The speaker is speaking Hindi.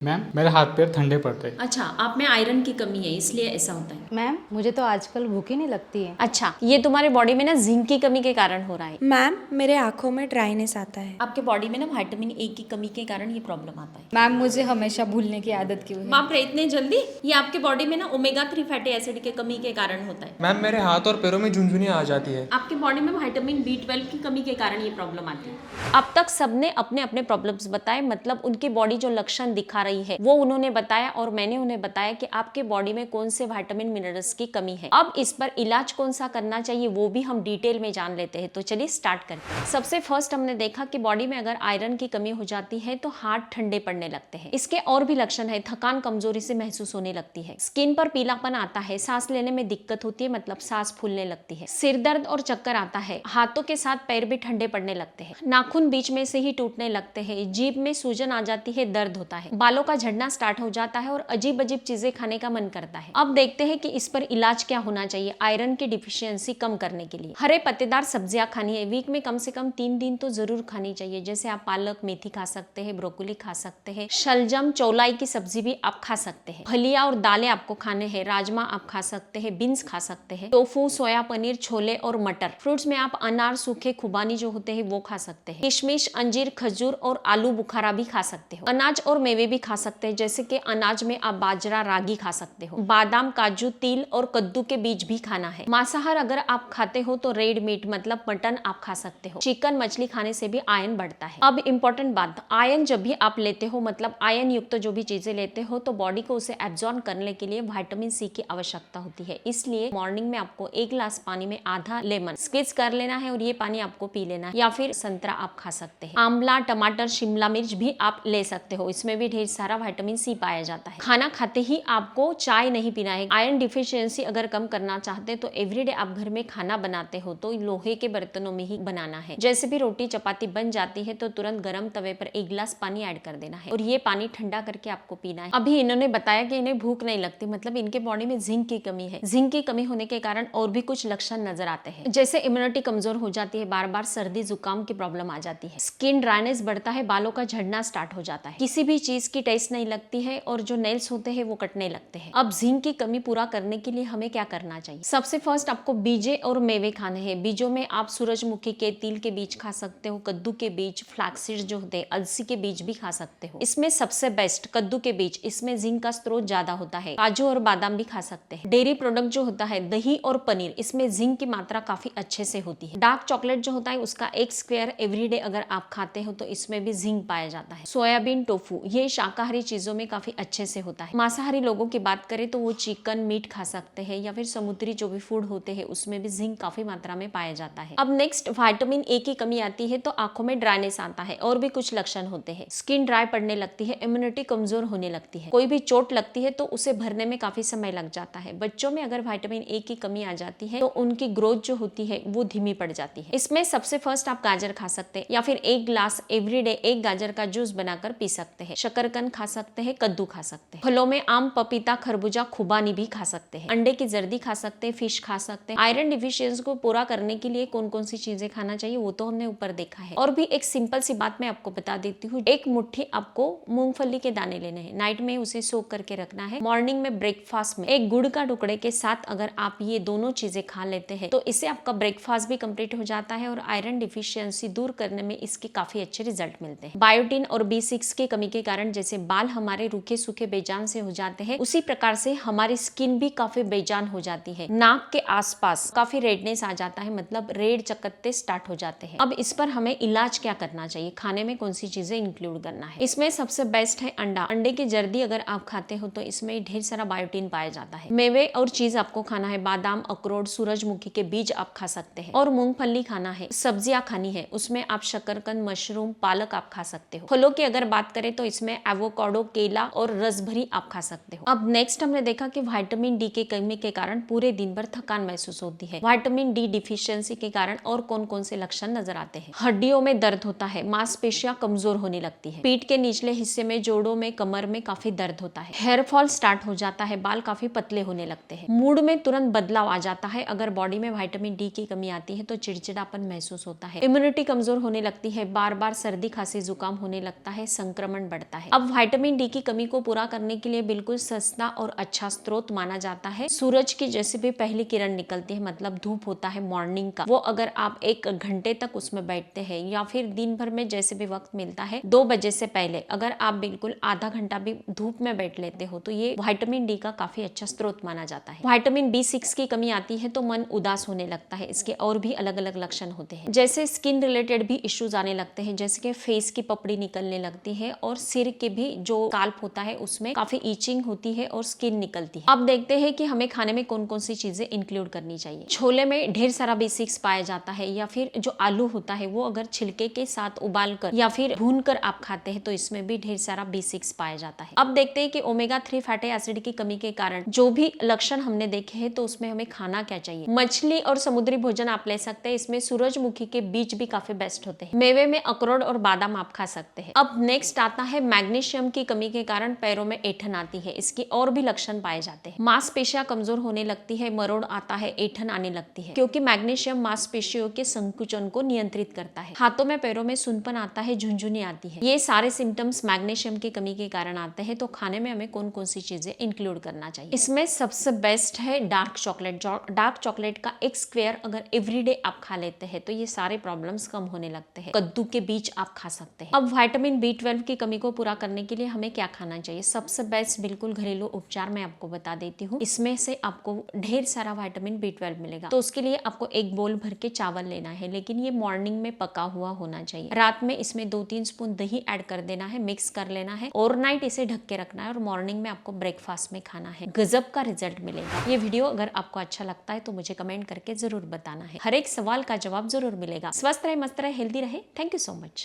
मैम मेरे हाथ पैर ठंडे पड़ते हैं। अच्छा, आप में आयरन की कमी है इसलिए ऐसा होता है। मैम मुझे तो आजकल भूख ही नहीं लगती है। अच्छा, ये तुम्हारे बॉडी में ना जिंक की कमी के कारण हो रहा है। मैम मेरे आँखों में ड्राइनेस आता है। आपके बॉडी में ना विटामिन ए की कमी के कारण ये प्रॉब्लम आता है। मैम मुझे हमेशा भूलने की आदत क्यों है? बाप रे, इतने जल्दी? ये आपके बॉडी में ना ओमेगा 3 फैटी एसिड के कमी के कारण होता है। मैम मेरे हाथ और पैरों में झुनझुनियाँ आ जाती है। आपके बॉडी में विटामिन B12 की कमी के कारण ये प्रॉब्लम आती है। अब तक सबने अपने अपने प्रॉब्लम्स बताए, मतलब उनकी बॉडी जो लक्षण दिखा रही है वो उन्होंने बताया और मैंने उन्हें बताया कि आपके बॉडी में कौन से विटामिन मिनरल्स की कमी है। अब इस पर इलाज कौन सा करना चाहिए वो भी हम डिटेल में जान लेते हैं। तो चलिए स्टार्ट करते हैं। सबसे फर्स्ट हमने देखा कि बॉडी में अगर आयरन की कमी हो जाती है तो हाथ ठंडे पड़ने लगते हैं। इसके और भी लक्षण है, थकान कमजोरी से महसूस होने लगती है, स्किन पर पीलापन आता है, सांस लेने में दिक्कत होती है, मतलब सांस फूलने लगती है, सिर दर्द और चक्कर आता है, हाथों के साथ पैर भी ठंडे पड़ने लगते हैं, नाखून बीच में से ही टूटने लगते हैं, जीभ में सूजन आ जाती है, दर्द होता है, बालों का झड़ना स्टार्ट हो जाता है और अजीब अजीब चीजें खाने का मन करता है। अब देखते हैं कि इस पर इलाज क्या होना चाहिए आयरन की डिफिशियंसी कम करने के लिए। हरे पत्तेदार सब्जियां खानी है, वीक में कम से कम 3 दिन तो जरूर खानी चाहिए। जैसे आप पालक मेथी खा सकते हैं, ब्रोकोली खा सकते हैं, शलजम चौलाई की सब्जी भी आप खा सकते हैं, फलियां और दालें आपको खाने हैं, राजमा आप खा सकते हैं, बीन्स खा सकते हैं, टोफू, सोया पनीर, छोले और मटर। फ्रूट्स में आप अनार, सूखे खुबानी जो होते हैं वो खा सकते हैं, किशमिश, अंजीर, खजूर और आलू बुखारा भी खा सकते हो। अनाज और मेवे भी खा सकते हैं, जैसे कि अनाज में आप बाजरा, रागी खा सकते हो, बादाम, काजू, तिल और कद्दू के बीज भी खाना है। मांसाहार अगर आप खाते हो तो रेड मीट मतलब मटन आप खा सकते हो। चिकन मछली खाने से भी आयरन बढ़ता है। अब इंपॉर्टेंट बात, आयरन जब भी आप लेते हो, मतलब आयरन युक्त जो भी चीजें लेते हो, तो बॉडी को उसे एब्जॉर्ब करने के लिए विटामिन सी की आवश्यकता होती है। इसलिए मॉर्निंग में आपको 1 गिलास पानी में आधा लेमन स्क्वीज कर लेना है और ये पानी आपको पी लेना है, या फिर संतरा आप खा सकते हैं। आंवला, टमाटर, शिमला मिर्च भी आप ले सकते हो, इसमें भी ढेर सारा विटामिन सी पाया जाता है। खाना खाते ही आपको चाय नहीं पीना है। आयरन डिफिशियंसी अगर कम करना चाहते तो एवरीडे आप घर में खाना बनाते हो तो लोहे के बर्तनों में ही बनाना है। जैसे भी रोटी चपाती बन जाती है तो तुरंत गर्म तवे पर 1 गिलास पानी ऐड कर देना है और ये पानी ठंडा करके आपको पीना है। अभी इन्होंने बताया कि इन्हें भूख नहीं लगती, मतलब इनके बॉडी में जिंक की कमी है। जिंक की कमी होने के कारण और भी कुछ लक्षण नजर आते हैं, जैसे इम्यूनिटी कमजोर हो जाती है, बार बार सर्दी जुकाम की प्रॉब्लम आ जाती है, स्किन ड्राइनेस बढ़ता है, बालों का झड़ना स्टार्ट हो जाता है, किसी भी चीज की टेस्ट नहीं लगती है और जो नेल्स होते हैं वो कटने लगते हैं। अब जिंक की कमी पूरा करने के लिए हमें क्या करना चाहिए? सबसे फर्स्ट आपको बीजे और मेवे खाने हैं। बीजों में आप सूरजमुखी के, तिल के बीज खा सकते हो, कद्दू के बीज, फ्लैक्सीड जो होते हैं, अलसी के बीज भी खा सकते हो। इसमें सबसे बेस्ट कद्दू के बीज, इसमें जिंक का स्रोत ज्यादा होता है। काजू और बादाम भी खा सकते हैं। डेयरी प्रोडक्ट जो होता है दही और पनीर, इसमें जिंक की मात्रा काफी अच्छे से होती है। डार्क चॉकलेट जो होता है उसका 1 स्क्वायर एवरीडे अगर आप खाते हो तो इसमें भी जिंक पाया जाता है। सोयाबीन, टोफू, ये शाकाहारी चीजों में काफी अच्छे से होता है। मांसाहारी लोगों की बात करें तो वो चिकन, मीट खा सकते हैं, या फिर समुद्री जो भी फूड होते हैं उसमें भी जिंक काफी मात्रा में पाया जाता है। अब नेक्स्ट, विटामिन ए की कमी आती है तो आंखों में ड्राइनेस आता है और भी कुछ लक्षण होते हैं। स्किन ड्राई पड़ने लगती है, इम्यूनिटी कमजोर होने लगती है, कोई भी चोट लगती है तो उसे भरने में काफी समय लग जाता है। बच्चों में अगर विटामिन ए की कमी आ जाती है तो उनकी ग्रोथ जो होती है वो धीमी पड़ जाती है। इसमें सबसे फर्स्ट आप गाजर खा सकते हैं, या फिर 1 गिलास एवरीडे 1 गाजर का जूस बनाकर पी सकते हैं। शकरकंद खा सकते हैं, कद्दू खा सकते हैं। फलों में आम, पपीता, खरबूजा, खुबानी भी खा सकते हैं। अंडे की जर्दी खा सकते हैं, फिश खा सकते हैं। आयरन डिफिशियंसी को पूरा करने के लिए कौन कौन सी चीजें खाना चाहिए वो तो हमने ऊपर देखा है। और भी एक सिंपल सी बात मैं आपको बता देती हूँ, 1 मुट्ठी आपको मूंगफली के दाने लेने हैं, नाइट में उसे सोक करके रखना है, मॉर्निंग में ब्रेकफास्ट में 1 गुड़ का टुकड़े के साथ अगर आप ये दोनों चीजें खा लेते हैं तो इससे आपका ब्रेकफास्ट भी कंप्लीट हो जाता है और आयरन डिफिशियंसी दूर करने में इसके काफी अच्छे रिजल्ट मिलते हैं। बायोटिन और B6 की कमी के कारण जैसे बाल हमारे रूखे सूखे बेजान से हो जाते हैं, उसी प्रकार से हमारी स्किन भी काफी बेजान हो जाती है। नाक के आसपास काफी रेडनेस आ जाता है, मतलब रेड चकत्ते स्टार्ट हो जाते हैं। अब इस पर हमें इलाज क्या करना चाहिए, खाने में कौन सी चीजें इंक्लूड करना है? इसमें सबसे बेस्ट है अंडा। अंडे की जर्दी अगर आप खाते हो तो इसमें ढेर सारा बायोटिन पाया जाता है। मेवे और चीज आपको खाना है, बादाम, अखरोट, सूरजमुखी के बीज आप खा सकते हैं और मूंगफली खाना है। सब्जियां खानी है, उसमें आप शकरकंद, मशरूम, पालक आप खा सकते हो। फलों की अगर बात करें तो इसमें एवोकाडो, केला और रसभरी आप खा सकते हो। अब नेक्स्ट हमने देखा कि विटामिन डी की कमी के कारण पूरे दिन भर थकान महसूस होती है। विटामिन डी डिफिशियंसी के कारण और कौन कौन से लक्षण नजर आते हैं? हड्डियों में दर्द होता है, मांसपेशियां कमजोर होने लगती है, पीठ के निचले हिस्से में, जोड़ों में, कमर में काफी दर्द होता है, हेयर फॉल स्टार्ट हो जाता है, बाल काफी पतले होने लगते हैं, मूड में तुरंत बदलाव आ जाता है। अगर बॉडी में विटामिन डी की कमी आती है तो चिड़चिड़ापन महसूस होता है, इम्यूनिटी कमजोर होने लगती है, बार बार सर्दी, खांसी, जुकाम होने लगता है, संक्रमण बढ़ता है। अब अब विटामिन डी की कमी को पूरा करने के लिए बिल्कुल सस्ता और अच्छा स्रोत माना जाता है सूरज की जैसे भी पहली किरण निकलती है, मतलब धूप होता है मॉर्निंग का, वो अगर आप 1 घंटे तक उसमें बैठते हैं या फिर दिन भर में जैसे भी वक्त मिलता है 2 बजे से पहले अगर आप बिल्कुल आधा घंटा भी धूप में बैठ लेते हो तो ये विटामिन डी का काफी अच्छा स्रोत माना जाता है। विटामिन B6 की कमी आती है तो मन उदास होने लगता है। इसके और भी अलग अलग लक्षण होते हैं, जैसे स्किन रिलेटेड भी इश्यूज आने लगते हैं, जैसे कि फेस की पपड़ी निकलने लगती है और सिर के भी जो स्काल्प होता है उसमें काफी ईचिंग होती है और स्किन निकलती है। अब देखते हैं कि हमें खाने में कौन कौन सी चीजें इंक्लूड करनी चाहिए। छोले में ढेर सारा B6 पाया जाता है, या फिर जो आलू होता है वो अगर छिलके के साथ उबाल कर या फिर भून कर आप खाते हैं तो इसमें भी ढेर सारा B6 पाया जाता है। अब देखते हैं कि ओमेगा 3 फैटी एसिड की कमी के कारण जो भी लक्षण हमने देखे हैं तो उसमें हमें खाना क्या चाहिए। मछली और समुद्री भोजन आप ले सकते हैं, इसमें सूरजमुखी के बीज भी काफी बेस्ट होते हैं। मेवे में अखरोट और बादाम आप खा सकते हैं। अब नेक्स्ट आता है मैग्नीशियम की कमी के कारण पैरों में ऐंठन आती है, इसके और भी लक्षण पाए जाते हैं। मांसपेशियां कमजोर होने लगती है, मरोड़ आता है, ऐंठन आने लगती है, क्योंकि मैग्नीशियम मांसपेशियों के संकुचन को नियंत्रित करता है। हाथों में पैरों में सुनपन आता है, झुनझुनी आती है। ये सारे सिम्टम्स मैग्नीशियम की कमी के कारण आते हैं। तो खाने में हमें कौन कौन सी चीजें इंक्लूड करना चाहिए। इसमें सबसे बेस्ट है डार्क चॉकलेट। डार्क चॉकलेट का एक स्क्वायर अगर एवरीडे आप खा लेते हैं तो ये सारे प्रॉब्लम्स कम होने लगते हैं। कद्दू के बीज आप खा सकते हैं। अब विटामिन B12 की कमी को पूरा करने के लिए हमें क्या खाना चाहिए। सबसे बेस्ट बिल्कुल घरेलू उपचार मैं आपको बता देती हूँ। इसमें से आपको ढेर सारा विटामिन B12 मिलेगा। तो उसके लिए आपको एक बोल भर के चावल लेना है, लेकिन ये मॉर्निंग में पका हुआ होना चाहिए। रात में इसमें 2-3 स्पून दही ऐड कर देना है, मिक्स कर लेना है, ओवरनाइट इसे ढक के रखना है और मॉर्निंग में आपको ब्रेकफास्ट में खाना है। गजब का रिजल्ट मिलेगा। ये वीडियो अगर आपको अच्छा लगता है तो मुझे कमेंट करके जरूर बताना है। हर एक सवाल का जवाब जरूर मिलेगा। स्वस्थ रहे, मस्त रहे, हेल्दी रहे। Thank you so much.